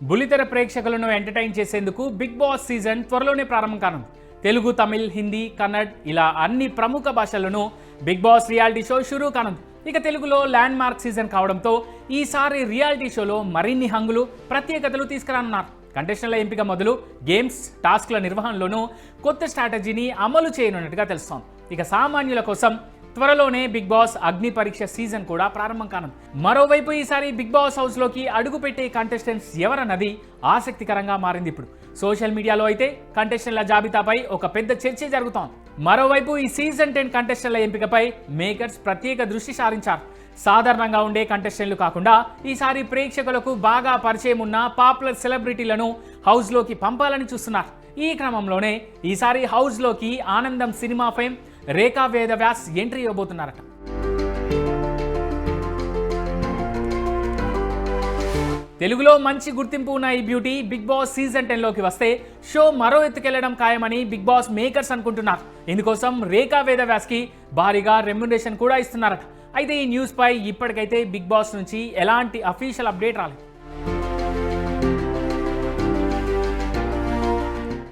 బుల్లితెర ప్రేక్షకులను ఎంటర్టైన్ చేసేందుకు బిగ్ బాస్ సీజన్ త్వరలోనే ప్రారంభం కానుంది. తెలుగు, తమిళ్, హిందీ, కన్నడ్ ఇలా అన్ని ప్రముఖ భాషల్లోనూ బిగ్ బాస్ రియాలిటీ షో షురూ కానుంది. ఇక తెలుగులో ల్యాండ్ మార్క్ సీజన్ కావడంతో ఈసారి రియాలిటీ షోలో మరిన్ని హంగులు, ప్రత్యేకతలు తీసుకురానున్నారు. కంటెస్టెంట్ల ఎంపిక మొదలు గేమ్స్, టాస్క్ల నిర్వహణలోనూ కొత్త స్ట్రాటజీని అమలు చేయనున్నట్టుగా తెలుస్తోంది. ఇక సామాన్యుల కోసం త్వరలోనే బిగ్ బాస్ అగ్ని పరీక్ష సీజన్ కూడా ప్రారంభం కానుంది. మరోవైపు ఈసారి బిగ్ బాస్ హౌస్లోకి అడుగుపెట్టే కంటెస్టెంట్స్ ఎవరన్నది ఆసక్తికరంగా మారింది. ఇప్పుడు సోషల్ మీడియాలో అయితే కంటెస్టెంట్ల జాబితాపై ఒక పెద్ద చర్చ జరుగుతోంది. మరోవైపు ఈ సీజన్ 10 కంటెస్టెంట్ల ఎంపికపై మేకర్స్ ప్రత్యేక దృష్టి సారించారు. సాధారణంగా ఉండే కంటెస్టెంట్లు కాకుండా ఈసారి ప్రేక్షకులకు బాగా పరిచయం ఉన్న పాపులర్ సెలబ్రిటీలను హౌస్లోకి పంపాలని చూస్తున్నారు. ఈ క్రమంలోనే ఈసారి హౌస్లోకి ఆనందం సినిమా ఫేమ్ రేఖా వేదవ్యాస్ ఎంట్రీ ఇవ్వబోతున్నారట. తెలుగులో మంచి గుర్తింపు ఉన్న ఈ బ్యూటీ బిగ్ బాస్ సీజన్ 10లోకి వస్తే షో మరో ఎత్తుకెళ్లడం ఖాయమని బిగ్ బాస్ మేకర్స్ అనుకుంటున్నారు. ఇందుకోసం రేఖా వేదవ్యాస్కి భారీగా రెమ్యునరేషన్ కూడా ఇస్తున్నారట. అయితే ఈ న్యూస్ పై ఇప్పటికైతే బిగ్ బాస్ నుంచి ఎలాంటి అఫీషియల్ అప్డేట్ రాలేదు.